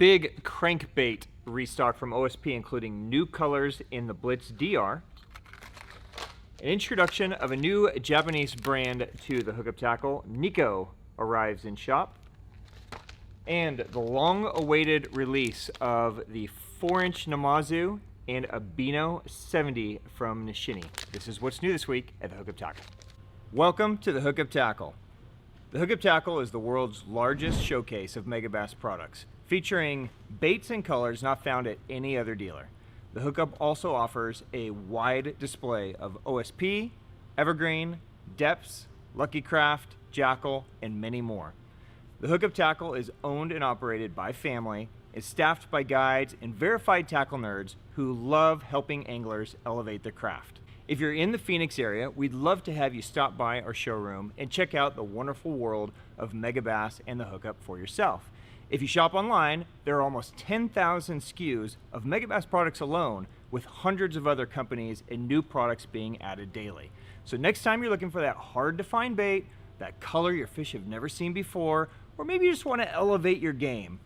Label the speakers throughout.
Speaker 1: Big crankbait restock from OSP, including new colors in the Blitz DR. An introduction of a new Japanese brand to the hookup tackle. Nikko arrives in shop. And the long-awaited release of the 4-inch Namazu and Abino 70 from Nishine. This is what's new this week at the Hookup Tackle. Welcome to the Hookup Tackle. The Hookup Tackle is the world's largest showcase of megabass products, featuring baits and colors not found at any other dealer. The Hookup also offers a wide display of OSP, Evergreen, Depths, Lucky Craft, Jackall, and many more. The Hookup Tackle is owned and operated by family, is staffed by guides and verified tackle nerds who love helping anglers elevate their craft. If you're in the Phoenix area, we'd love to have you stop by our showroom and check out the wonderful world of megabass and the hookup for yourself. If you shop online, there are almost 10,000 SKUs of megabass products alone, with hundreds of other companies and new products being added daily. So next time you're looking for that hard to find bait, that color your fish have never seen before, or maybe you just want to elevate your game,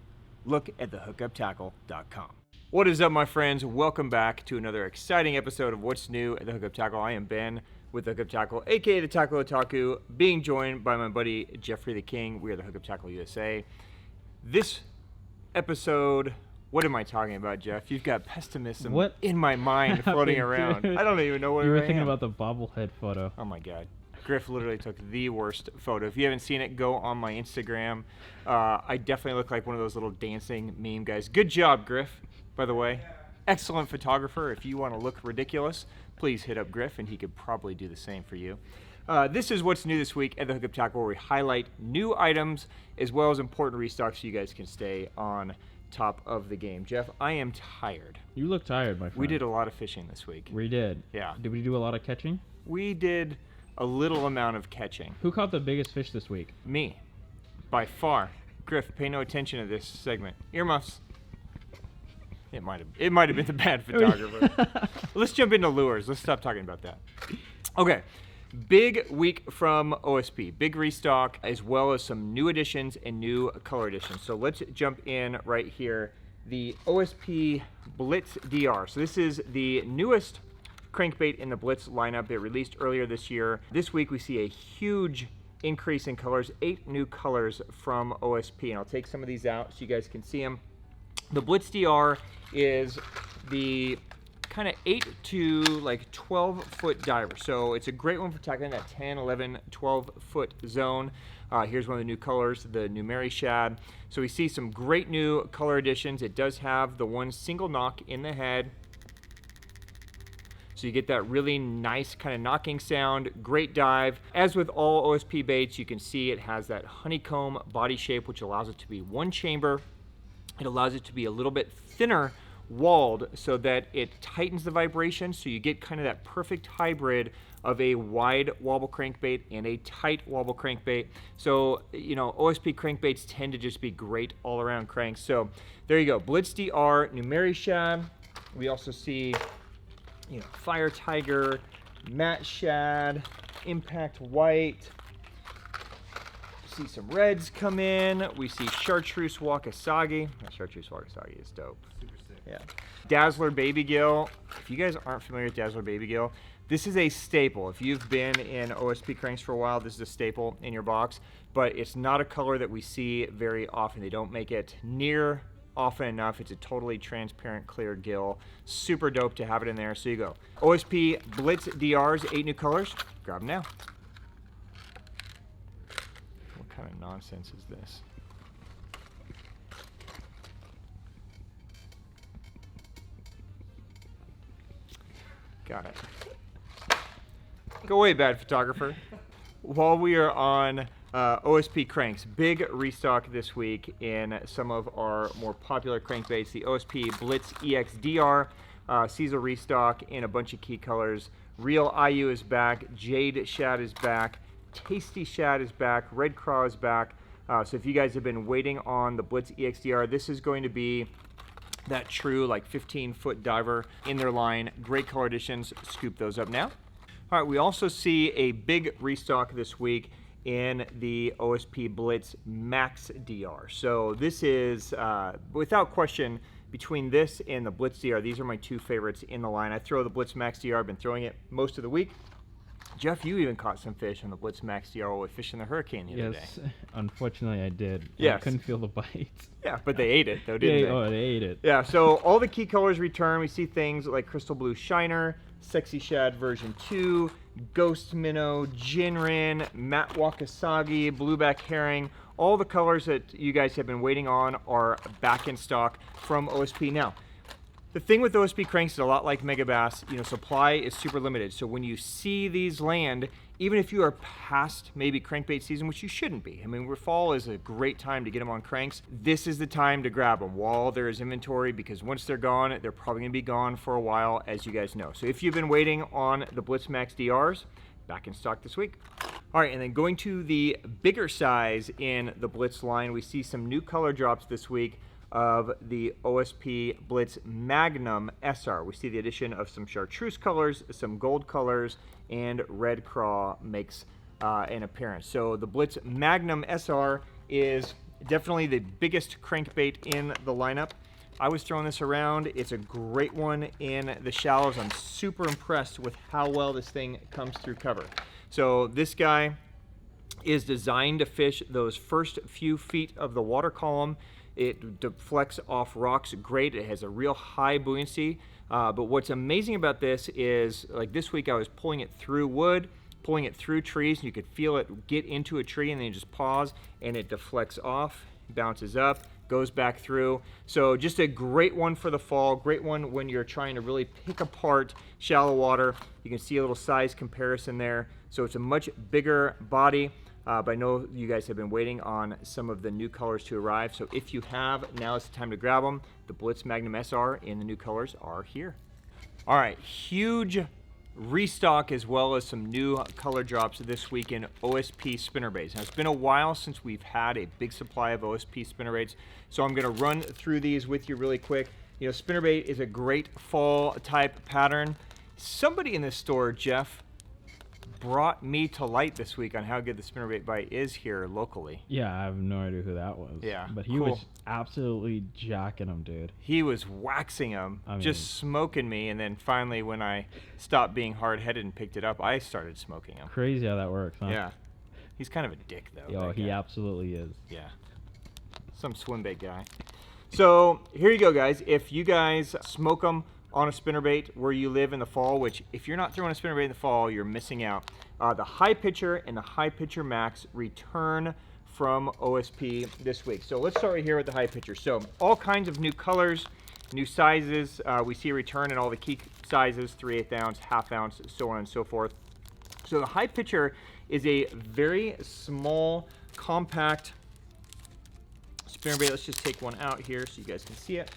Speaker 1: look at thehookuptackle.com. What is up, my friends? Welcome back to another exciting episode of What's New at the Hookup Tackle. I am Ben with the Hookup Tackle, aka the Tackle Otaku, being joined by my buddy Jeffrey the King. We are the Hookup Tackle USA. This episode, what am I talking about, Jeff? You've got pessimism in my mind floating around.
Speaker 2: Dude?
Speaker 1: I don't even know what
Speaker 2: you were
Speaker 1: I
Speaker 2: thinking
Speaker 1: am.
Speaker 2: about the bobblehead photo.
Speaker 1: Oh my God. Griff literally took the worst photo. If you haven't seen it, go on my Instagram. I definitely look like one of those little dancing meme guys. Good job, Griff, by the way. Excellent photographer. If you want to look ridiculous, please hit up Griff, and he could probably do the same for you. This is what's new this week at the Hookup Tackle, where we highlight new items as well as important restocks so you guys can stay on top of the game. Jeff, I am tired.
Speaker 2: You look tired, my friend.
Speaker 1: We did a lot of fishing this week.
Speaker 2: We did.
Speaker 1: Yeah.
Speaker 2: Did we do a lot of catching?
Speaker 1: We did a little amount of catching.
Speaker 2: Who caught the biggest fish this week?
Speaker 1: Me, by far. Griff, pay no attention to this segment. Earmuffs. It might have been the bad photographer. Let's jump into lures. Let's stop talking about that. Okay, big week from OSP. Big restock, as well as some new additions and new color additions. So let's jump in right here. The OSP Blitz DR. So this is the newest crankbait in the Blitz lineup. It released earlier this year. This week we see a huge increase in colors, 8 new colors from OSP, and I'll take some of these out so you guys can see them. The Blitz DR is the kind of 8 to like 12 foot diver, so it's a great one for tackling that 10, 11, 12 foot zone. Here's one of the new colors, the Numeri Shad. So we see some great new color additions. It does have the one single knock in the head, so you get that really nice kind of knocking sound, great dive. As with all OSP baits, you can see it has that honeycomb body shape, which allows it to be one chamber. It allows it to be a little bit thinner walled so that it tightens the vibration, so you get kind of that perfect hybrid of a wide wobble crankbait and a tight wobble crankbait. So, you know, OSP crankbaits tend to just be great all around cranks. So there you go, Blitz DR, Numeri Shad. We also see, you know, Fire Tiger, Matte Shad, Impact White. See some reds come in. We see Chartreuse Wakasagi. That Chartreuse Wakasagi is dope.
Speaker 3: Super sick.
Speaker 1: Yeah. Dazzler Baby Gill. If you guys aren't familiar with Dazzler Baby Gill, this is a staple. If you've been in OSP cranks for a while, this is a staple in your box, but it's not a color that we see very often. They don't make it near often enough. It's a totally transparent clear gill. Super dope to have it in there. So you go. OSP Blitz DR's 8 new colors. Grab them now. What kind of nonsense is this? Got it. Go away, bad photographer. While we are on OSP cranks, big restock this week in some of our more popular crankbaits. The OSP Blitz EX DR sees a restock in a bunch of key colors. Real IU is back, Jade Shad is back, Tasty Shad is back, Red Craw is back. So if you guys have been waiting on the Blitz EX DR, this is going to be that true like 15-foot diver in their line. Great color additions. Scoop those up now. All right, we also see a big restock this week in the OSP Blitz Max DR. So this is, without question, between this and the Blitz DR, these are my two favorites in the line. I throw the Blitz Max DR, I've been throwing it most of the week. Jeff, you even caught some fish on the Blitz Max DR while we fished in the hurricane the other day.
Speaker 2: Yes, unfortunately I did.
Speaker 1: Yes.
Speaker 2: I couldn't feel the bites.
Speaker 1: Yeah, but they ate it though, didn't they?
Speaker 2: Oh, they ate it.
Speaker 1: Yeah, so all the key colors return. We see things like Crystal Blue Shiner, Sexy Shad version 2, Ghost Minnow, Jinrin, Matte Wakasagi, Blueback Herring. All the colors that you guys have been waiting on are back in stock from OSP. Now, the thing with OSP cranks is a lot like Mega Bass, you know, supply is super limited. So when you see these land, even if you are past maybe crankbait season, which you shouldn't be. I mean, fall is a great time to get them on cranks. This is the time to grab them while there is inventory, because once they're gone, they're probably gonna be gone for a while, as you guys know. So if you've been waiting on the Blitz Max DRs, back in stock this week. All right, and then going to the bigger size in the Blitz line, we see some new color drops this week of the OSP Blitz Magnum SR. We see the addition of some chartreuse colors, some gold colors, and red craw makes an appearance. So the Blitz Magnum SR is definitely the biggest crankbait in the lineup. I was throwing this around. It's a great one in the shallows. I'm super impressed with how well this thing comes through cover. So this guy is designed to fish those first few feet of the water column. It deflects off rocks great. It has a real high buoyancy. But what's amazing about this is, like this week I was pulling it through wood, pulling it through trees, and you could feel it get into a tree, and then you just pause and it deflects off, bounces up, goes back through. So just a great one for the fall, great one when you're trying to really pick apart shallow water. You can see a little size comparison there. So it's a much bigger body. But I know you guys have been waiting on some of the new colors to arrive. So if you have, now is the time to grab them. The Blitz Magnum SR in the new colors are here. All right, huge restock as well as some new color drops this week in OSP spinnerbaits. Now, it's been a while since we've had a big supply of OSP spinnerbaits, so I'm gonna run through these with you really quick. You know, spinnerbait is a great fall type pattern. Somebody in this store, Jeff, brought me to light this week on how good the spinnerbait bite is here locally.
Speaker 2: Yeah, I have no idea who that was.
Speaker 1: Yeah,
Speaker 2: but he
Speaker 1: cool.
Speaker 2: was absolutely jacking him, dude.
Speaker 1: He was waxing him,
Speaker 2: I mean,
Speaker 1: just smoking me, and then finally when I stopped being hard-headed and picked it up, I started smoking him.
Speaker 2: Crazy how that works, huh?
Speaker 1: Yeah. He's kind of a dick, though.
Speaker 2: Yo, he
Speaker 1: guy.
Speaker 2: absolutely is.
Speaker 1: Yeah. Some swim bait guy. So here you go, guys. If you guys smoke them on a spinnerbait where you live in the fall, which if you're not throwing a spinnerbait in the fall, you're missing out. The High Pitcher and the High Pitcher Max return from OSP this week. So let's start right here with the High Pitcher. So all kinds of new colors, new sizes. We see a return in all the key sizes, 3/8 ounce, half ounce, so on and so forth. So the High Pitcher is a very small, compact spinnerbait. Let's just take one out here so you guys can see it.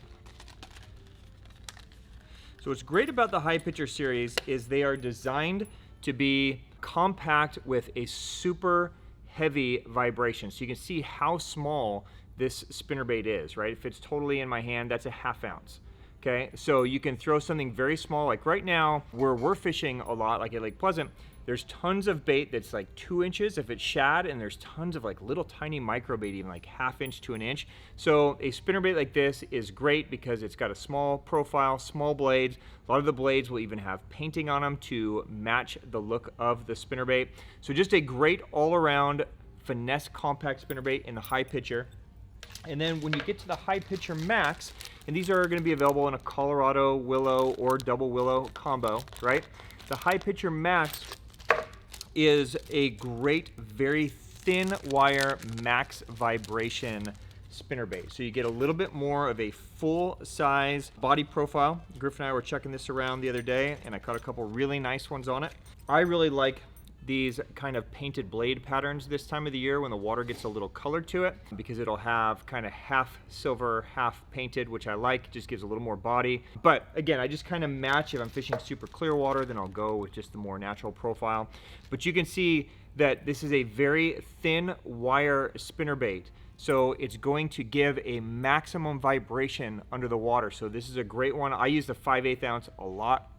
Speaker 1: So what's great about the High Pitcher series is they are designed to be compact with a super heavy vibration. So you can see how small this spinnerbait is, right? It fits totally in my hand. That's a half ounce. Okay, so you can throw something very small, like right now where we're fishing a lot, like at Lake Pleasant, there's tons of bait that's like 2 inches if it's shad, and there's tons of like little tiny micro bait, even like 1/2 inch to 1 inch. So a spinnerbait like this is great because it's got a small profile, small blades. A lot of the blades will even have painting on them to match the look of the spinnerbait. So just a great all-around finesse compact spinnerbait in the High Pitcher. And then when you get to the High Pitcher Max, and these are going to be available in a Colorado willow or double willow combo, right? The High Pitcher Max is a great, very thin wire max vibration spinnerbait. So you get a little bit more of a full size body profile. Griff and I were checking this around the other day, and I caught a couple really nice ones on it. I really like these kind of painted blade patterns this time of the year when the water gets a little color to it, because it'll have kind of half silver, half painted, which I like. Just gives a little more body. But again, I just kind of match. If I'm fishing super clear water, then I'll go with just the more natural profile. But you can see that this is a very thin wire spinnerbait, so it's going to give a maximum vibration under the water. So this is a great one. I use the 5/8 ounce a lot.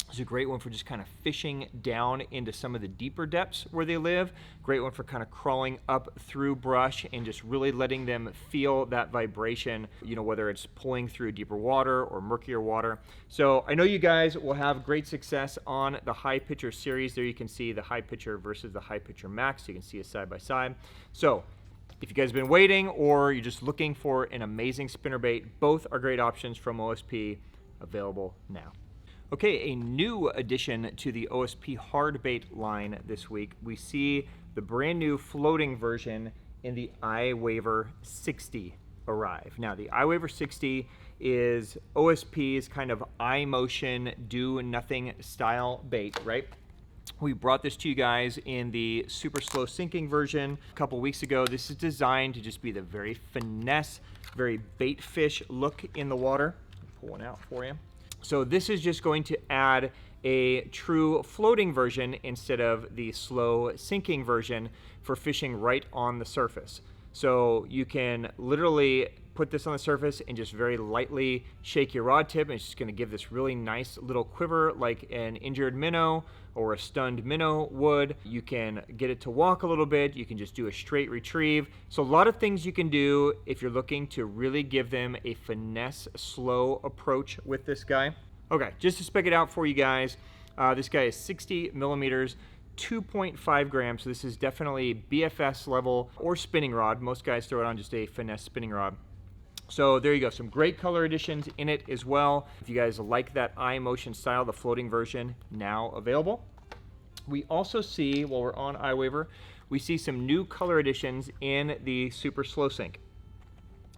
Speaker 1: It's a great one for just kind of fishing down into some of the deeper depths where they live. Great one for kind of crawling up through brush and just really letting them feel that vibration, you know, whether it's pulling through deeper water or murkier water. So I know you guys will have great success on the High Pitcher series. There you can see the High Pitcher versus the High Pitcher Max. You can see it side by side. So if you guys have been waiting or you're just looking for an amazing spinnerbait, both are great options from OSP, available now. Okay, a new addition to the OSP hardbait line this week. We see the brand new floating version in the I Waver 60 arrive. Now, the I Waver 60 is OSP's kind of eye motion, do nothing style bait, right? We brought this to you guys in the super slow sinking version a couple weeks ago. This is designed to just be the very finesse, very bait fish look in the water. I'll pull one out for you. So this is just going to add a true floating version instead of the slow sinking version for fishing right on the surface. So you can literally put this on the surface and just very lightly shake your rod tip, and it's just going to give this really nice little quiver like an injured minnow or a stunned minnow would. You can get it to walk a little bit. You can just do a straight retrieve. So a lot of things you can do if you're looking to really give them a finesse, slow approach with this guy. Okay, just to spec it out for you guys, this guy is 60 millimeters, 2.5 grams. So this is definitely BFS level or spinning rod. Most guys throw it on just a finesse spinning rod. So there you go, some great color additions in it as well. If you guys like that eye motion style, the floating version now available. We also see, while we're on I Waver, we see some new color additions in the super slow sink.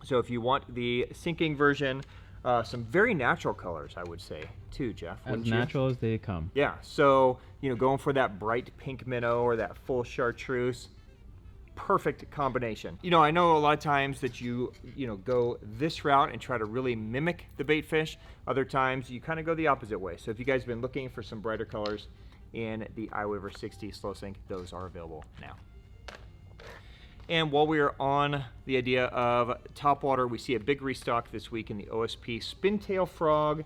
Speaker 1: So if you want the sinking version, some very natural colors, I would say, too, Jeff.
Speaker 2: As natural as they come.
Speaker 1: Yeah, so, you know, going for that bright pink minnow or that full chartreuse, perfect combination. You know, I know a lot of times that you go this route and try to really mimic the bait fish. Other times you kind of go the opposite way. So if you guys have been looking for some brighter colors in the I Waver 60 slow sink, those are available now. And while we are on the idea of topwater, we see a big restock this week in the OSP Spin Tail Frog,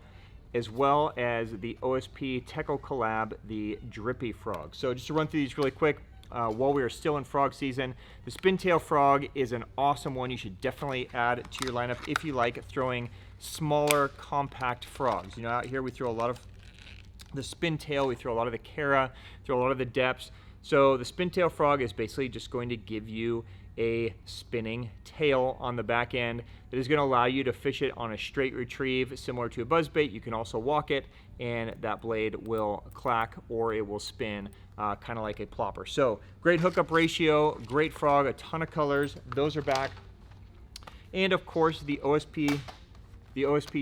Speaker 1: as well as the OSP Techo collab, the Drippy Frog. So just to run through these really quick, while we are still in frog season, the Spin Tail Frog is an awesome one. You should definitely add to your lineup if you like throwing smaller, compact frogs. You know, out here we throw a lot of the Spin Tail, we throw a lot of the Kaera, throw a lot of the depths. So the Spin Tail Frog is basically just going to give you a spinning tail on the back end that is going to allow you to fish it on a straight retrieve similar to a buzzbait. You can also walk it and that blade will clack or it will spin kind of like a plopper. So great hookup ratio, great frog, a ton of colors. Those are back. And of course the OSP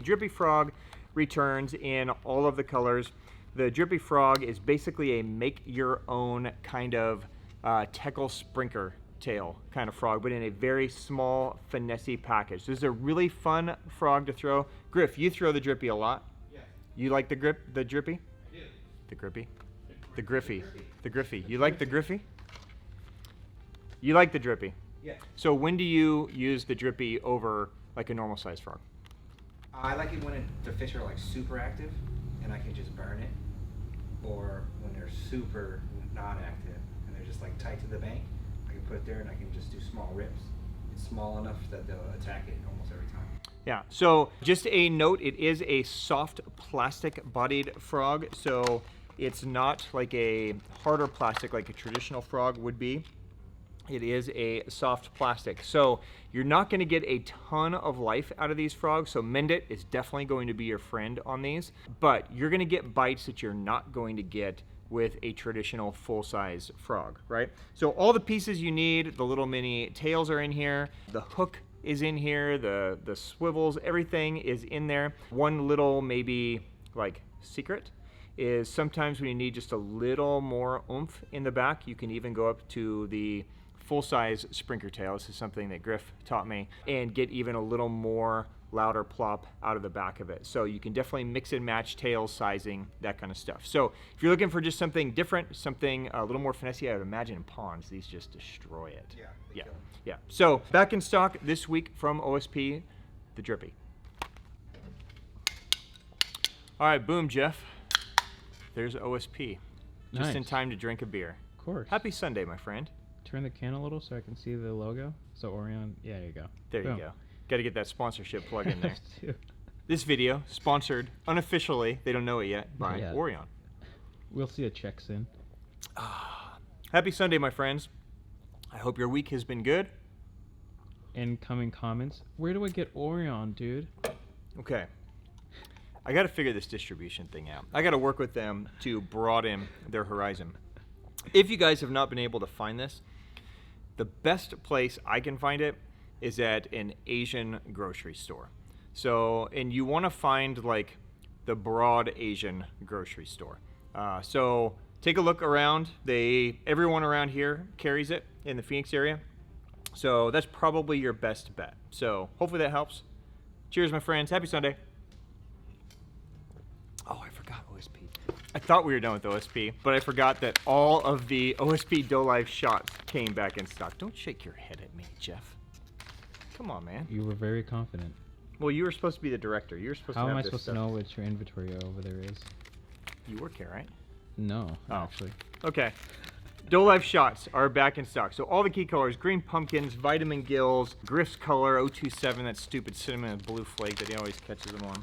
Speaker 1: Drippy Frog returns in all of the colors. The Drippy Frog is basically a make your own kind of Techo sprinkler tail kind of frog, but in a very small, finessey package. This is a really fun frog to throw. Griff, you throw the Drippy a lot. Yeah. You like the Drippy? I do. The Grippy? The Griffy. The Griffy. You like the Griffy? You like the Drippy? Yeah. So when do you use the Drippy over like a normal sized frog?
Speaker 3: I like it when the fish are like super active and I can just burn it, or when they're super non-active and they're just like tight to the bank. I can put it there and I can just do small rips. It's small enough that they'll attack it almost every time.
Speaker 1: Yeah, so just a note, it is a soft plastic bodied frog, so it's not like a harder plastic like a traditional frog would be. It is a soft plastic. So you're not going to get a ton of life out of these frogs, so Mend It is definitely going to be your friend on these, but you're going to get bites that you're not going to get with a traditional full-size frog, right? So all the pieces you need, the little mini tails are in here, the hook is in here, the swivels, everything is in there. One little maybe like secret is sometimes when you need just a little more oomph in the back, you can even go up to the full-size sprinkler tail. This is something that Griff taught me, and get even a little more louder plop out of the back of it. So you can definitely mix and match tails, sizing, that kind of stuff. So if you're looking for just something different, something a little more finessey, I would imagine in ponds, these just destroy it. Yeah. So back in stock this week from OSP, the Drippy. All right, boom, Jeff. there's OSP. Just in
Speaker 2: Nice.
Speaker 1: time to drink a beer.
Speaker 2: Of course.
Speaker 1: Happy Sunday, my friend.
Speaker 2: Turn the can a little so I can see the logo. So Orion, yeah, there you go.
Speaker 1: There
Speaker 2: Boom.
Speaker 1: you go. Got to get that sponsorship plug in there.
Speaker 2: Dude.
Speaker 1: This video, sponsored unofficially, they don't know it yet, by
Speaker 2: Not yet.
Speaker 1: Orion.
Speaker 2: We'll see a check soon.
Speaker 1: Happy Sunday, my friends. I hope your week has been good.
Speaker 2: Incoming comments. Where do I get Orion, dude?
Speaker 1: Okay. I got to figure this distribution thing out. I got to work with them to broaden their horizon. If you guys have not been able to find this, the best place I can find it is at an Asian grocery store. So, and you want to find like the broad Asian grocery store. So take a look around. Everyone around here carries it in the Phoenix area. So that's probably your best bet. So hopefully that helps. Cheers, my friends. Happy Sunday. Oh, I forgot OSP. I thought we were done with OSP, but I forgot that all of the OSP Dolive Shot came back in stock. Don't shake your head at me, Jeff. Come on, man.
Speaker 2: You were very confident.
Speaker 1: Well, you were supposed to be the director. You were supposed
Speaker 2: How
Speaker 1: to
Speaker 2: am
Speaker 1: have
Speaker 2: I
Speaker 1: this
Speaker 2: supposed to know what your inventory over there is?
Speaker 1: You work here, right?
Speaker 2: No,
Speaker 1: Oh.
Speaker 2: actually.
Speaker 1: Okay. Dolive Shots are back in stock. So all the key colors, green pumpkins, vitamin gills, Griff's color, 027, that stupid cinnamon and blue flake that he always catches them on.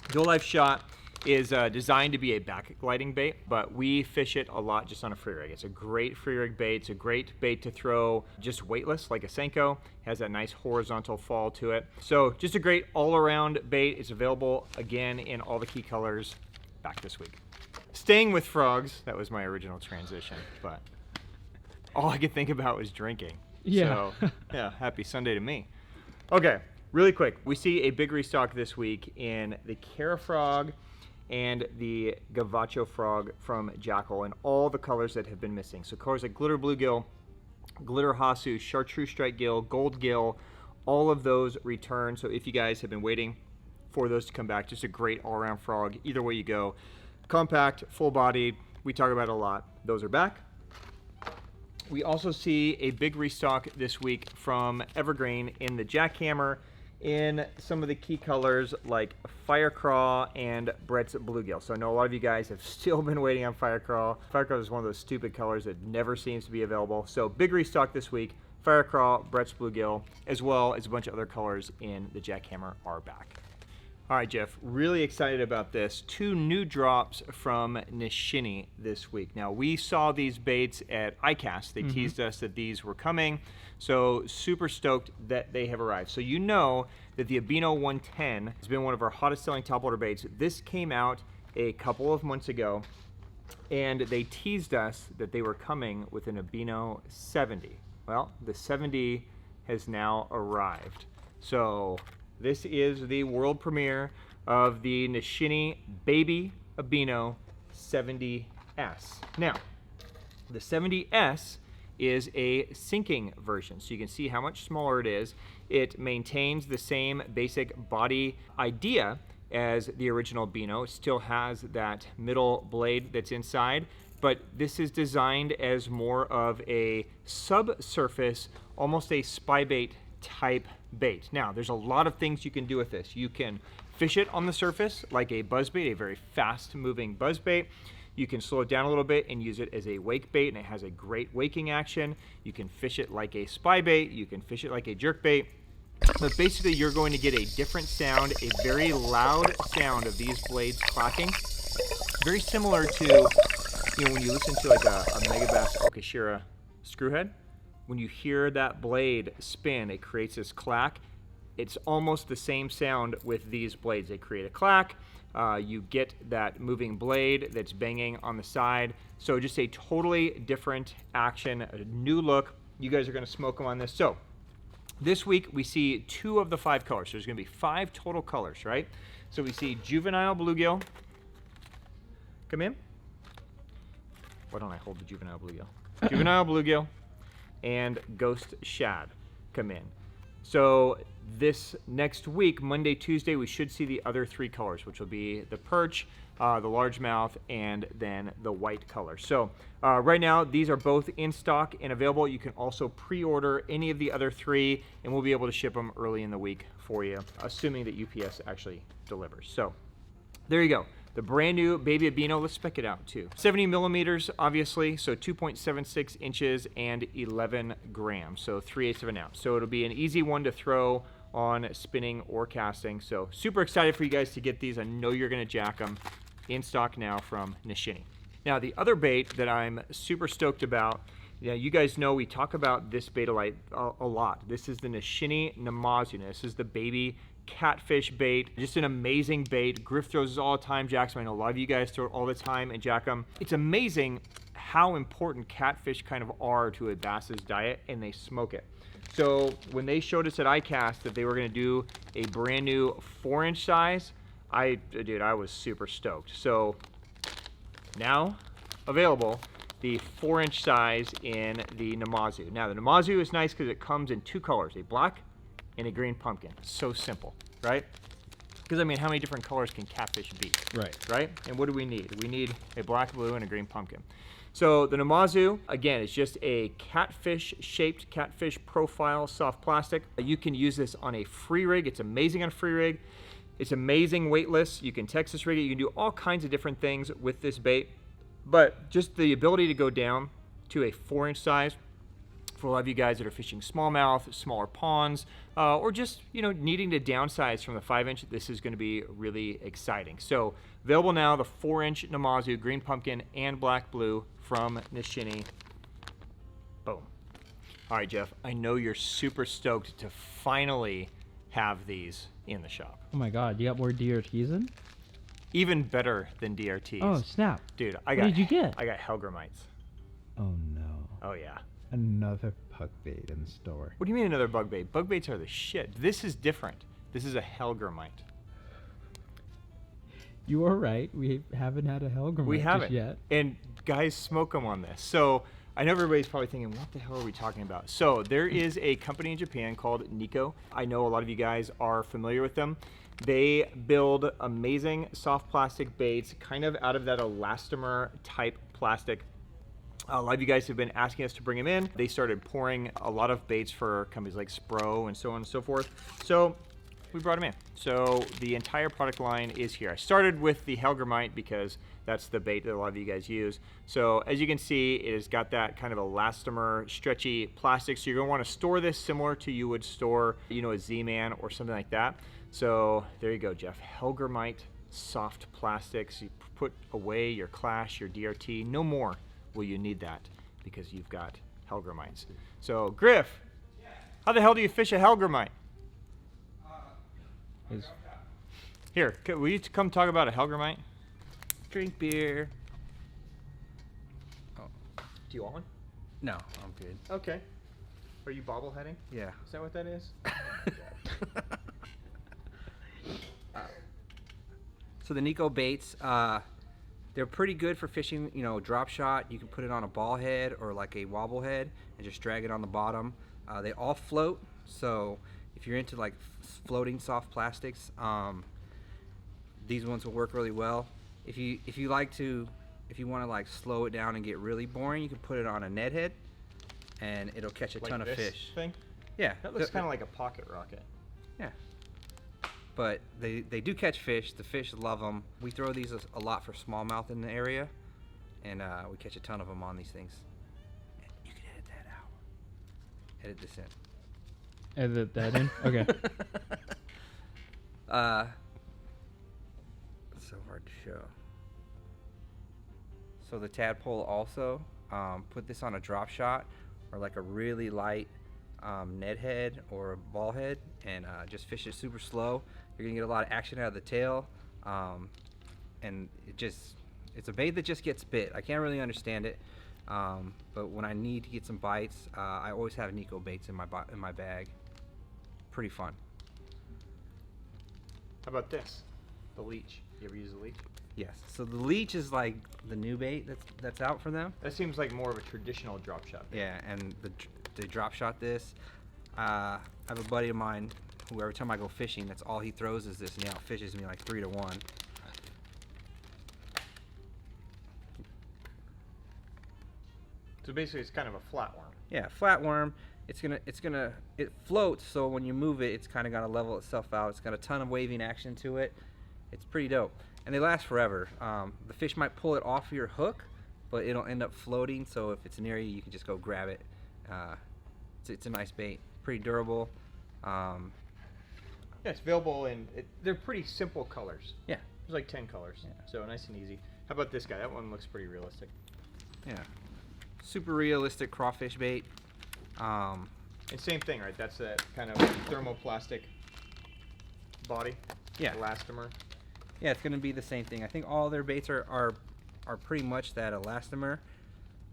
Speaker 1: Dolive Shot is designed to be a backgliding bait, but we fish it a lot just on a free rig. It's a great free rig bait. It's a great bait to throw just weightless like a Senko. Has that nice horizontal fall to it. So just a great all-around bait. It's available again in all the key colors back this week. Staying with frogs, that was my original transition, but all I could think about was drinking.
Speaker 2: Yeah.
Speaker 1: So, yeah, happy Sunday to me. Okay, really quick. We see a big restock this week in the Kaera frog and the Gavacho frog from Jackall, and all the colors that have been missing. So colors like glitter bluegill, glitter hasu, chartreuse striped gill, gold gill, all of those return. So if you guys have been waiting for those to come back, just a great all-around frog. Either way you go. Compact, full-bodied, we talk about it a lot. Those are back. We also see a big restock this week from Evergreen in the jackhammer in some of the key colors like Fire Craw and Brett's Bluegill. So I know a lot of you guys have still been waiting on Fire Craw. Fire Craw is one of those stupid colors that never seems to be available. So big restock this week. Fire Craw, Brett's Bluegill, as well as a bunch of other colors in the jackhammer are back. All right, Jeff, really excited about this. 2 new drops from Nishine this week. Now, we saw these baits at ICAST. They teased us that these were coming, so super stoked that they have arrived. So you know that the Abino 110 has been one of our hottest selling topwater baits. This came out a couple of months ago, and they teased us that they were coming with an Abino 70. Well, the 70 has now arrived. So this is the world premiere of the Nishine Baby Abino 70S. Now, the 70S is a sinking version, so you can see how much smaller it is. It maintains the same basic body idea as the original Abino. It still has that middle blade that's inside, but this is designed as more of a subsurface, almost a spy bait type bait. Now, there's a lot of things you can do with this. You can fish it on the surface like a buzzbait, a very fast moving buzzbait. You can slow it down a little bit and use it as a wake bait, and it has a great waking action. You can fish it like a spy bait. You can fish it like a jerk bait. But basically, you're going to get a different sound, a very loud sound of these blades clacking. Very similar to, when you listen to like a Megabass Okashira screwhead. When you hear that blade spin, it creates this clack. It's almost the same sound with these blades. They create a clack. You get that moving blade that's banging on the side. So just a totally different action, a new look. You guys are going to smoke them on this. So this week we see 2 of the 5 colors. So there's going to be 5 total colors, right? So we see juvenile bluegill. Come in. Why don't I hold the juvenile bluegill? Juvenile bluegill and ghost shad come in. So this next week, Monday, Tuesday, we should see the other 3 colors, which will be the perch, the largemouth, and then the white color. So right now, these are both in stock and available. You can also pre-order any of the other 3, and we'll be able to ship them early in the week for you, assuming that UPS actually delivers. So there you go. the brand new Baby Abino. Let's spec it out too. 70 millimeters, obviously, so 2.76 inches and 11 grams, so 3/8 of an ounce. So it'll be an easy one to throw on spinning or casting. So super excited for you guys to get these. I know you're gonna jack them. In stock now from Nishine. Now the other bait that I'm super stoked about, you guys know we talk about this bait a lot. This is the Nishine Namazu. This is the baby catfish bait. Just an amazing bait. Griff throws this all the time, jacks them. I know a lot of you guys throw it all the time and jack them. It's amazing how important catfish kind of are to a bass's diet, and they smoke it. So when they showed us at iCast that they were gonna do a brand new 4-inch size, dude, I was super stoked. So now available, the 4-inch size in the Namazu. Now the Namazu is nice because it comes in 2 colors, a black and a green pumpkin. So simple, right? Because I mean, how many different colors can catfish be? Right? And what do we need? We need a black, blue, and a green pumpkin. So the Namazu, again, is just a catfish-shaped, catfish profile soft plastic. You can use this on a free rig. It's amazing on a free rig. It's amazing weightless. You can Texas rig it. You can do all kinds of different things with this bait. But just the ability to go down to a 4-inch size for a lot of you guys that are fishing smallmouth, smaller ponds, or just needing to downsize from the 5-inch, this is going to be really exciting. So available now, the 4-inch Namazu green pumpkin and black blue from Nishine. Boom. All right, Jeff. I know you're super stoked to finally have these in the shop.
Speaker 2: Oh my God, you got more DRTs in?
Speaker 1: Even better than DRTs.
Speaker 2: Oh snap!
Speaker 1: Dude,
Speaker 2: What did you get?
Speaker 1: I got Helgramites.
Speaker 4: Oh no.
Speaker 1: Oh yeah.
Speaker 4: Another bug bait in the store.
Speaker 1: What do you mean another bug bait? Bug baits are the shit. This is different. This is a Helgramite.
Speaker 2: You are right. We haven't had a Helgramite
Speaker 1: We haven't
Speaker 2: just yet.
Speaker 1: And guys smoke them on this. So I know everybody's probably thinking, what the hell are we talking about? So there is a company in Japan called Nikko. I know a lot of you guys are familiar with them. They build amazing soft plastic baits, kind of out of that elastomer type plastic. A lot of you guys have been asking us to bring them in. They started pouring a lot of baits for companies like Spro and so on and so forth. So we brought them in. So the entire product line is here. I started with the Helgramite because that's the bait that a lot of you guys use. So as you can see, it has got that kind of elastomer, stretchy plastic. So you're gonna wanna store this similar to you would store, a Z-Man or something like that. So there you go, Jeff. Helgramite soft plastics. You put away your Clash, your DRT. No more will you need that because you've got Helgramites. So Griff, how the hell do you fish a Helgramite? Here, will you come talk about a Helgramite?
Speaker 5: Drink beer.
Speaker 1: Do you want one?
Speaker 5: No, I'm good.
Speaker 1: Okay. Are you bobbleheading?
Speaker 5: Yeah.
Speaker 1: Is that what that is?
Speaker 5: So the Nikko baits, they're pretty good for fishing, drop shot. You can put it on a ball head or like a wobble head and just drag it on the bottom. They all float, so if you're into like floating soft plastics, these ones will work really well. If you want to like slow it down and get really boring, you can put it on a Ned head and it'll catch a ton of fish.
Speaker 1: Thing?
Speaker 5: Yeah.
Speaker 1: That looks kind of like a pocket rocket.
Speaker 5: Yeah. But they do catch fish. The fish love them. We throw these a lot for smallmouth in the area, and we catch a ton of them on these things. You can edit that out. Edit this in.
Speaker 2: Edit that in? Okay.
Speaker 5: It's so hard to show. So the Tadpole also, put this on a drop shot or like a really light Ned head or a ball head, and just fish it super slow. You're gonna get a lot of action out of the tail, and it's a bait that just gets bit. I can't really understand it, but when I need to get some bites, I always have Nikko baits in my bag. Pretty fun.
Speaker 1: How about this? The Leech. You ever use the Leech?
Speaker 5: Yes. So the Leech is like the new bait that's out for them.
Speaker 1: That seems like more of a traditional drop shot bait.
Speaker 5: Yeah, and they drop shot this. I have a buddy of mine who every time I go fishing, that's all he throws is this, and he outfishes me like 3-1.
Speaker 1: So basically, it's kind of a flatworm.
Speaker 5: Yeah, flatworm. It floats, so when you move it, it's kind of gonna level itself out. It's got a ton of waving action to it. It's pretty dope. and they last forever. The fish might pull it off your hook, but it'll end up floating, so if it's near you, you can just go grab it. It's a nice bait, pretty durable.
Speaker 1: Yeah, it's available in, they're pretty simple colors.
Speaker 5: Yeah.
Speaker 1: There's like 10 colors, so nice and easy. How about this guy? That one looks pretty realistic.
Speaker 5: Yeah. Super realistic crawfish bait.
Speaker 1: And same thing, right? That's a kind of thermoplastic body.
Speaker 5: Yeah.
Speaker 1: Elastomer.
Speaker 5: Yeah, it's gonna be the same thing. I think all their baits are pretty much that elastomer.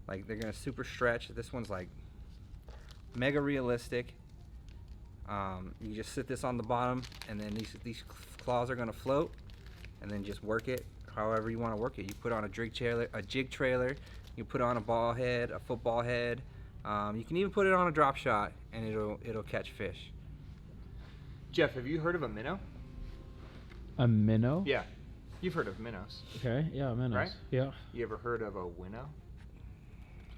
Speaker 5: Like they're gonna super stretch. This one's like mega realistic. You just sit this on the bottom, and then these claws are gonna float, and then just work it however you want to work it. You put on a jig trailer. You put on a ball head, a football head. You can even put it on a drop shot, and it'll catch fish.
Speaker 1: Jeff, have you heard of a minnow?
Speaker 2: A minnow?
Speaker 1: Yeah, you've heard of minnows.
Speaker 2: Okay, yeah, minnows.
Speaker 1: Right?
Speaker 2: Yeah.
Speaker 1: You ever heard of a winnow?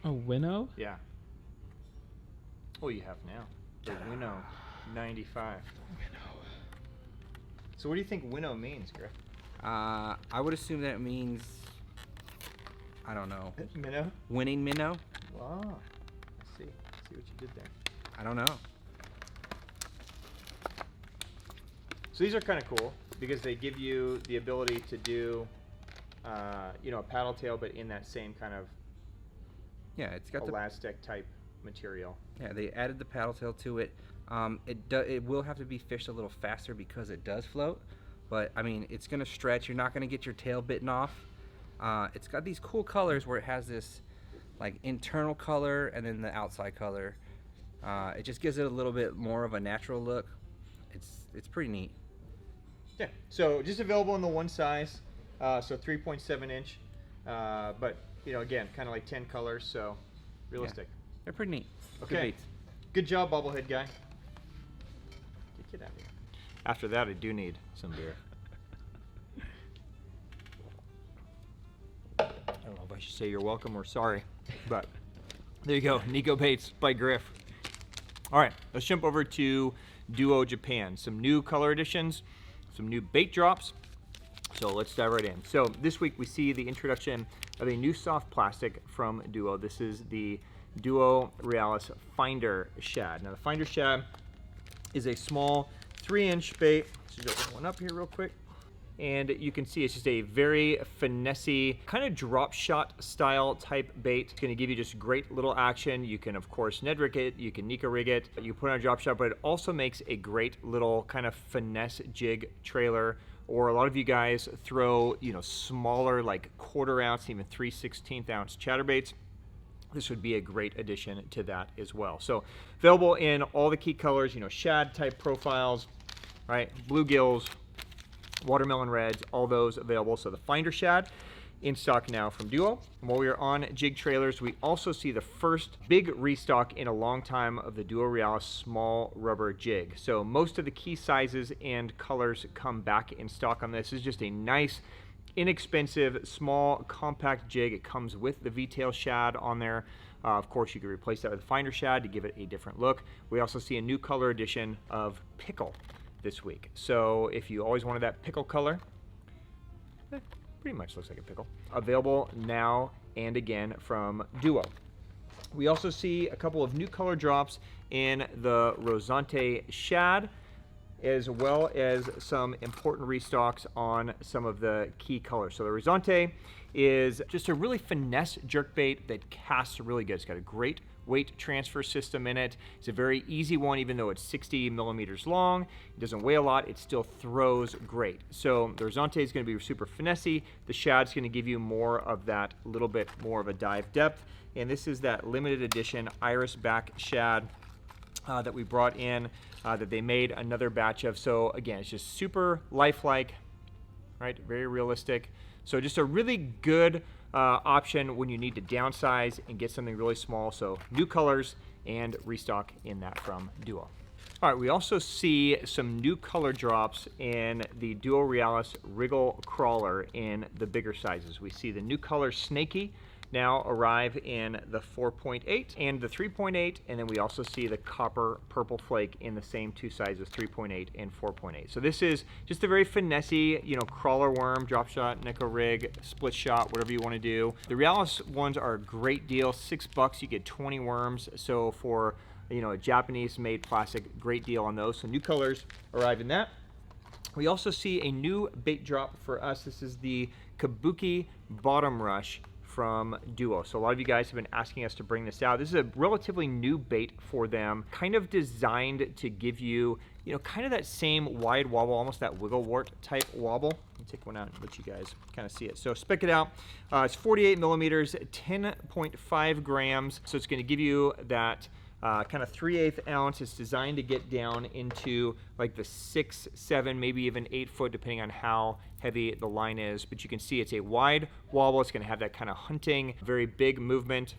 Speaker 2: A winnow?
Speaker 1: Yeah. Well, you have now. The Winnow 95.
Speaker 2: Winnow.
Speaker 1: So what do you think winnow means, Griff?
Speaker 5: I would assume that it means, I don't know,
Speaker 1: Minnow?
Speaker 5: winning minnow.
Speaker 1: Wow. Let's see. Let's see what you did there.
Speaker 5: I don't know.
Speaker 1: So these are kind of cool because they give you the ability to do, you know, a paddle tail, but in that same kind of
Speaker 5: Yeah, it's got
Speaker 1: elastic type material.
Speaker 5: Yeah, they added the paddle tail to it. It will have to be fished a little faster because it does float, but I mean it's gonna stretch. You're not gonna get your tail bitten off. It's got these cool colors where it has this like internal color and then the outside color. It just gives it a little bit more of a natural look. It's pretty neat.
Speaker 1: Yeah. So just available in the one size, so 3.7 inch, but you know again kind of like 10 colors, so realistic.
Speaker 5: Yeah, they're pretty neat. Good
Speaker 1: Okay.
Speaker 5: baits.
Speaker 1: Good job, bobblehead guy. Get out of here. After that, I do need some beer. I don't know if I should say you're welcome or sorry, but there you go. Nikko Baits by Griff. All right, let's jump over to Duo Japan. Some new color additions, some new bait drops. So let's dive right in. So this week we see the introduction of a new soft plastic from Duo. This is the Duo Realis Finder Shad. Now the Finder Shad is a small 3-inch bait. Let's just open one up here real quick. And you can see it's just a very finessey, kind of drop shot style type bait. It's gonna give you just great little action. You can of course Ned rig it, you can Nikko rig it, you put on a drop shot, but it also makes a great little kind of finesse jig trailer. Or a lot of you guys throw, you know, smaller like 1/4 ounce, even 3/16 ounce chatterbaits. This would be a great addition to that as well. So available in all the key colors, you know, shad type profiles, right? Bluegills, watermelon reds, all those available. So the Finder Shad in stock now from Duo. And while we are on jig trailers, we also see the first big restock in a long time of the Duo Realis small rubber jig. So most of the key sizes and colors come back in stock on this. This is just a nice, inexpensive, small, compact jig. It comes with the V-tail shad on there. Of course, you can replace that with Finder Shad to give it a different look. We also see a new color edition of Pickle this week. So if you always wanted that pickle color, pretty much looks like a pickle. Available now and again from Duo. We also see a couple of new color drops in the Rozante Shad, as well as some important restocks on some of the key colors. So the Rozante is just a really finesse jerkbait that casts really good. It's got a great weight transfer system in it. It's a very easy one, even though it's 60 millimeters long. It doesn't weigh a lot. It still throws great. So the Rozante is going to be super finessey. The Shad's going to give you more of that little bit more of a dive depth. And this is that limited edition iris back Shad that we brought in, that they made another batch of. So again, it's just super lifelike, right? Very realistic. So just a really good option when you need to downsize and get something really small. So new colors and restock in that from Duo. All right, we also see some new color drops in the Duo Realis Wriggle Crawler in the bigger sizes. We see the new color Snaky now arrive in the 4.8 and the 3.8, and then we also see the copper purple flake in the same two sizes, 3.8 and 4.8. So this is just a very finessey, you know, crawler worm, drop shot, Nikko rig, split shot, whatever you want to do. The Realis ones are a great deal, $6, you get 20 worms. So for, you know, a Japanese made plastic, great deal on those. So new colors arrive in that. We also see a new bait drop for us. This is the Kabuki Bottom Rush from Duo. So a lot of you guys have been asking us to bring this out. This is a relatively new bait for them, kind of designed to give you, you know, kind of that same wide wobble, almost that wiggle wart type wobble. Let me take one out and let you guys kind of see it. So spec it out. It's 48 millimeters, 10.5 grams. So it's going to give you that kind of 3/8 ounce. It's designed to get down into like the 6, 7, maybe even 8 foot, depending on how heavy the line is. But you can see it's a wide wobble. It's going to have that kind of hunting, very big movement.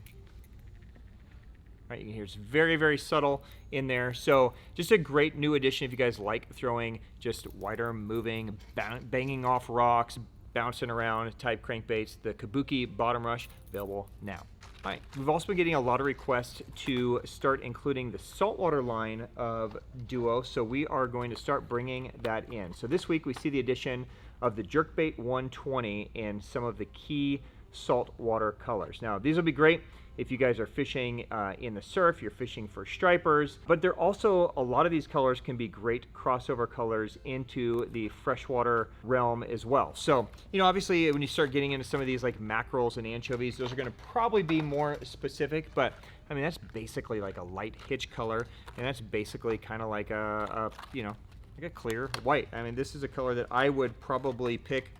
Speaker 1: Right, you can hear it's very, very subtle in there. So just a great new addition if you guys like throwing just wider moving, banging off rocks, bouncing around type crankbaits. The Kabuki Bottom Rush, available now. All right, we've also been getting a lot of requests to start including the saltwater line of Duo, so we are going to start bringing that in. So this week we see the addition of the Jerkbait 120 in some of the key saltwater colors. Now these will be great if you guys are fishing in the surf, you're fishing for stripers, but they're also, a lot of these colors can be great crossover colors into the freshwater realm as well. So, you know, obviously when you start getting into some of these like mackerels and anchovies, those are gonna probably be more specific, but I mean, that's basically like a light hitch color, and that's basically kind of like a, you know, like a clear white. I mean, this is a color that I would probably pick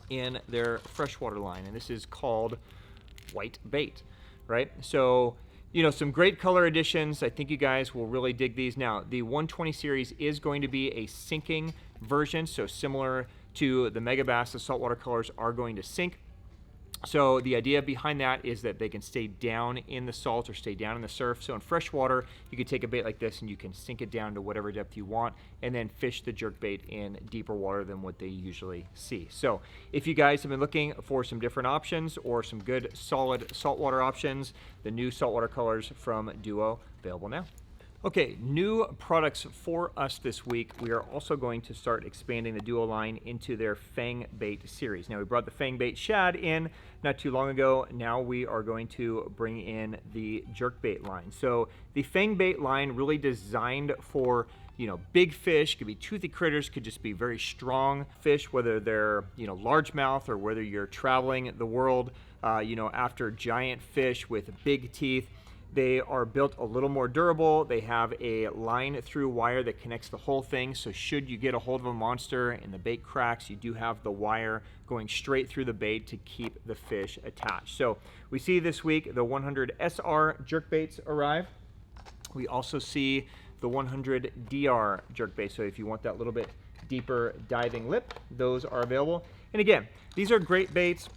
Speaker 1: in their freshwater line, and this is called white bait. Right? So, you know, some great color additions. I think you guys will really dig these. Now, the 120 series is going to be a sinking version, so similar to the Mega Bass, the saltwater colors are going to sink. So the idea behind that is that they can stay down in the salt or stay down in the surf. So in freshwater, you can take a bait like this and you can sink it down to whatever depth you want and then fish the jerkbait in deeper water than what they usually see. So if you guys have been looking for some different options or some good solid saltwater options, the new saltwater colors from Duo, available now. Okay, new products for us this week. We are also going to start expanding the Duo line into their Fangbait series. Now, we brought the Fangbait Shad in not too long ago. Now we are going to bring in the Jerkbait line. So the Fangbait line really designed for, you know, big fish, could be toothy critters, could just be very strong fish, whether they're, you know, largemouth or whether you're traveling the world, you know, after giant fish with big teeth. They are built a little more durable. They have a line through wire that connects the whole thing. So should you get a hold of a monster and the bait cracks, you do have the wire going straight through the bait to keep the fish attached. So we see this week the 100 SR jerkbaits arrive. We also see the 100 DR jerkbait. So if you want that little bit deeper diving lip, those are available. And again, these are great baits.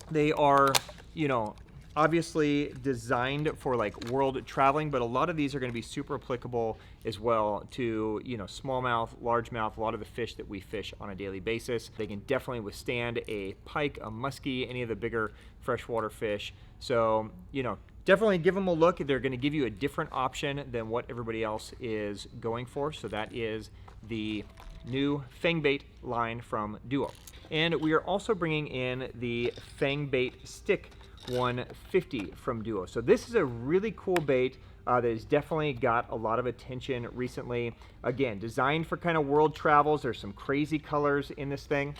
Speaker 1: They are, you know, obviously designed for like world traveling, but a lot of these are going to be super applicable as well to, you know, smallmouth, largemouth, a lot of the fish that we fish on a daily basis. They can definitely withstand a pike, a muskie, any of the bigger freshwater fish. So, you know, definitely give them a look. They're going to give you a different option than what everybody else is going for. So that is the new Fangbait line from Duo. And we are also bringing in the Fangbait Stick 150 from Duo. So this is a really cool bait that has definitely got a lot of attention recently. Again, designed for kind of world travels. There's some crazy colors in this thing,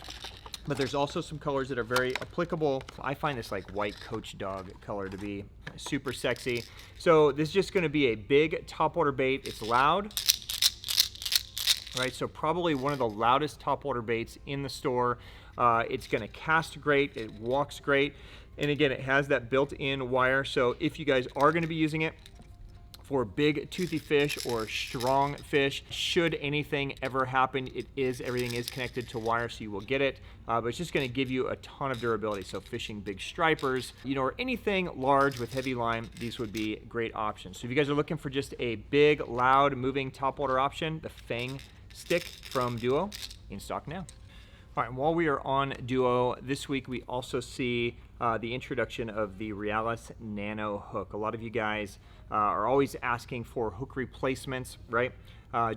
Speaker 1: but there's also some colors that are very applicable. I find this like white coach dog color to be super sexy. So this is just going to be a big topwater bait. It's loud, right? So probably one of the loudest topwater baits in the store. It's going to cast great. It walks great. And again, it has that built-in wire. So if you guys are going to be using it for big toothy fish or strong fish, should anything ever happen, everything is connected to wire, so you will get it. But it's just going to give you a ton of durability. So fishing big stripers, you know, or anything large with heavy line, these would be great options. So if you guys are looking for just a big, loud, moving topwater option, the Fangstick from Duo, in stock now. All right, while we are on Duo, this week we also see the introduction of the Realis Nano hook. A lot of you guys are always asking for hook replacements, right?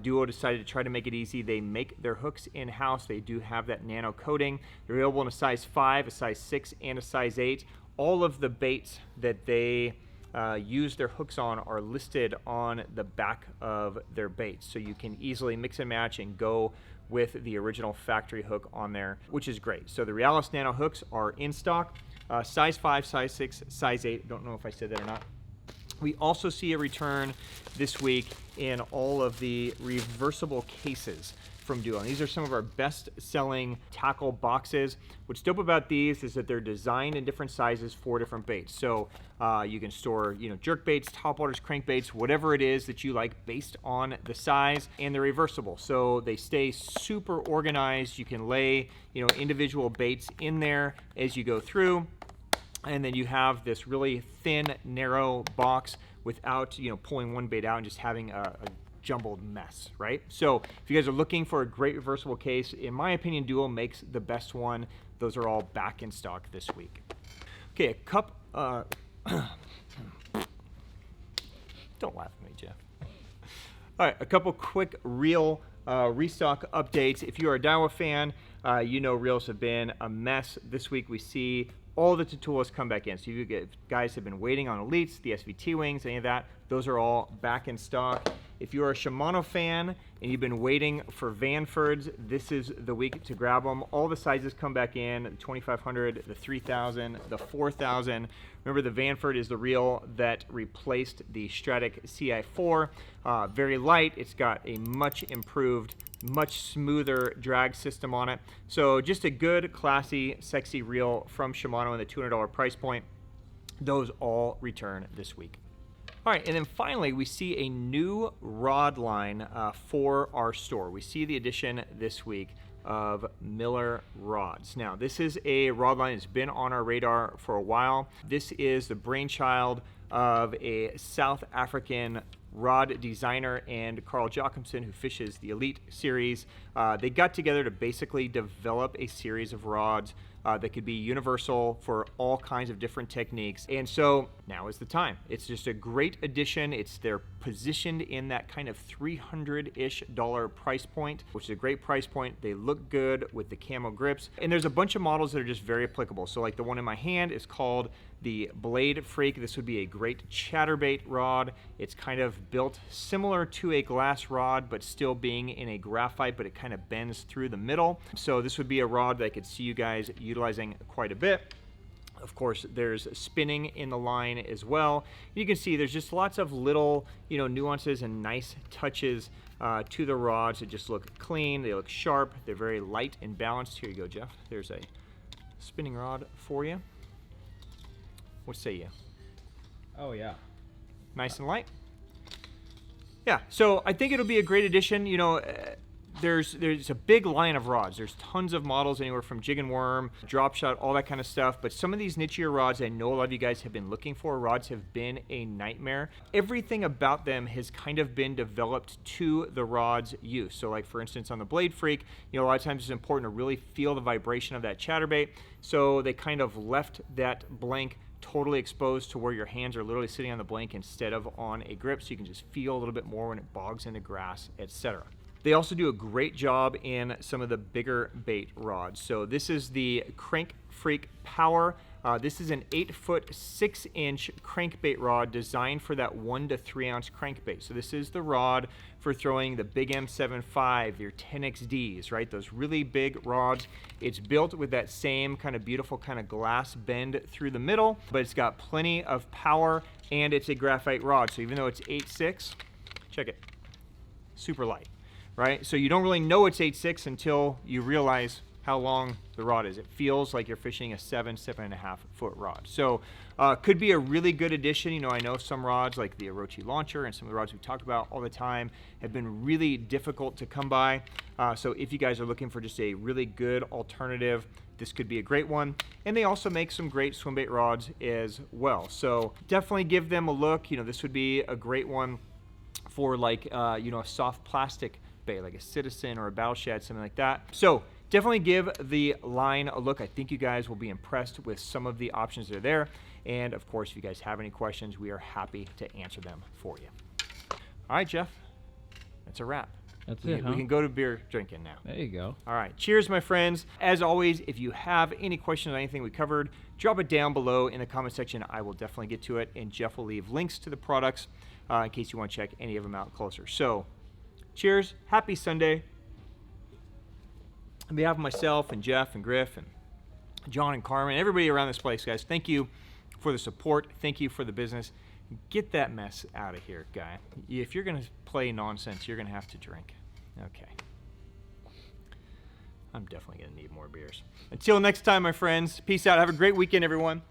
Speaker 1: Duo decided to try to make it easy. They make their hooks in-house. They do have that nano coating. They're available in a size 5, a size 6, and a size 8. All of the baits that they use their hooks on are listed on the back of their baits, so you can easily mix and match and go with the original factory hook on there, which is great. So the Realis Nano hooks are in stock, size 5, size 6, size 8. Don't know if I said that or not. We also see a return this week in all of the reversible cases from Duo. And these are some of our best-selling tackle boxes. What's dope about these is that they're designed in different sizes for different baits. So you can store, jerk baits, topwaters, crankbaits, whatever it is that you like based on the size, and they're reversible. So they stay super organized. You can lay, individual baits in there as you go through. And then you have this really thin, narrow box without, pulling one bait out and just having a jumbled mess, right? So if you guys are looking for a great reversible case, in my opinion, Duo makes the best one. Those are all back in stock this week. Okay, don't laugh at me, Jeff. All right, a couple quick reel restock updates. If you are a Daiwa fan, reels have been a mess. This week we see all the tutorials come back in. So you guys have been waiting on elites, the SVT wings, any of that, those are all back in stock. If you're a Shimano fan and you've been waiting for Vanfords, this is the week to grab them. All the sizes come back in, the 2500, the 3000, the 4000. Remember, the Vanford is the reel that replaced the Stratic CI4. Very light, it's got a much improved, much smoother drag system on it. So just a good, classy, sexy reel from Shimano in the $200 price point. Those all return this week. All right, and then finally, we see a new rod line for our store. We see the addition this week of Miller rods. Now, this is a rod line that's been on our radar for a while. This is the brainchild of a South African rod designer and Carl Jacobson, who fishes the Elite series. They got together to basically develop a series of rods that could be universal for all kinds of different techniques. And so now is the time. It's just a great addition. They're positioned in that kind of $300-ish price point, which is a great price point. They look good with the camo grips. And there's a bunch of models that are just very applicable. So like the one in my hand is called the Blade Freak. This would be a great chatterbait rod. It's kind of built similar to a glass rod, but still being in a graphite, but it kind of bends through the middle. So this would be a rod that I could see you guys utilizing quite a bit. Of course, there's spinning in the line as well. You can see there's just lots of little, nuances and nice touches to the rods that just look clean. They look sharp. They're very light and balanced. Here you go, Jeff. There's a spinning rod for you. What say you?
Speaker 2: Oh, yeah.
Speaker 1: Nice and light? Yeah, so I think it'll be a great addition. There's a big line of rods. There's tons of models, anywhere from jig and worm, drop shot, all that kind of stuff. But some of these nichier rods I know a lot of you guys have been looking for. Rods have been a nightmare. Everything about them has kind of been developed to the rod's use. So like, for instance, on the Blade Freak, a lot of times it's important to really feel the vibration of that chatterbait. So they kind of left that blank totally exposed to where your hands are literally sitting on the blank instead of on a grip, so you can just feel a little bit more when it bogs into grass, etc. They also do a great job in some of the bigger bait rods. So this is the Crank Freak Power. This is an 8-foot 6-inch crankbait rod designed for that 1 to 3 ounce crankbait. So this is the rod for throwing the big M75, your 10XDs, right? Those really big rods. It's built with that same kind of beautiful kind of glass bend through the middle, but it's got plenty of power, and it's a graphite rod. So even though it's 8.6, check it, super light, right? So you don't really know it's 8.6 until you realize how long the rod is. It feels like you're fishing a 7.5 foot rod. So could be a really good addition. I know some rods like the Orochi Launcher and some of the rods we talk about all the time have been really difficult to come by. So if you guys are looking for just a really good alternative, this could be a great one. And they also make some great swim bait rods as well. So definitely give them a look. This would be a great one for like, a soft plastic bait, like a Citizen or a Battle Shad, something like that. So definitely give the line a look. I think you guys will be impressed with some of the options that are there. And of course, if you guys have any questions, we are happy to answer them for you. All right, Jeff, that's a wrap.
Speaker 2: That's
Speaker 1: We
Speaker 2: it, huh?
Speaker 1: can go to beer drinking now.
Speaker 2: There you go.
Speaker 1: All right. Cheers, my friends. As always, if you have any questions on anything we covered, drop it down below in the comment section. I will definitely get to it, and Jeff will leave links to the products in case you want to check any of them out closer. So, cheers. Happy Sunday. On behalf of myself and Jeff and Griff and John and Carmen, everybody around this place, guys, thank you for the support. Thank you for the business. Get that mess out of here, guy. If you're going to play nonsense, you're going to have to drink. Okay. I'm definitely going to need more beers. Until next time, my friends. Peace out. Have a great weekend, everyone.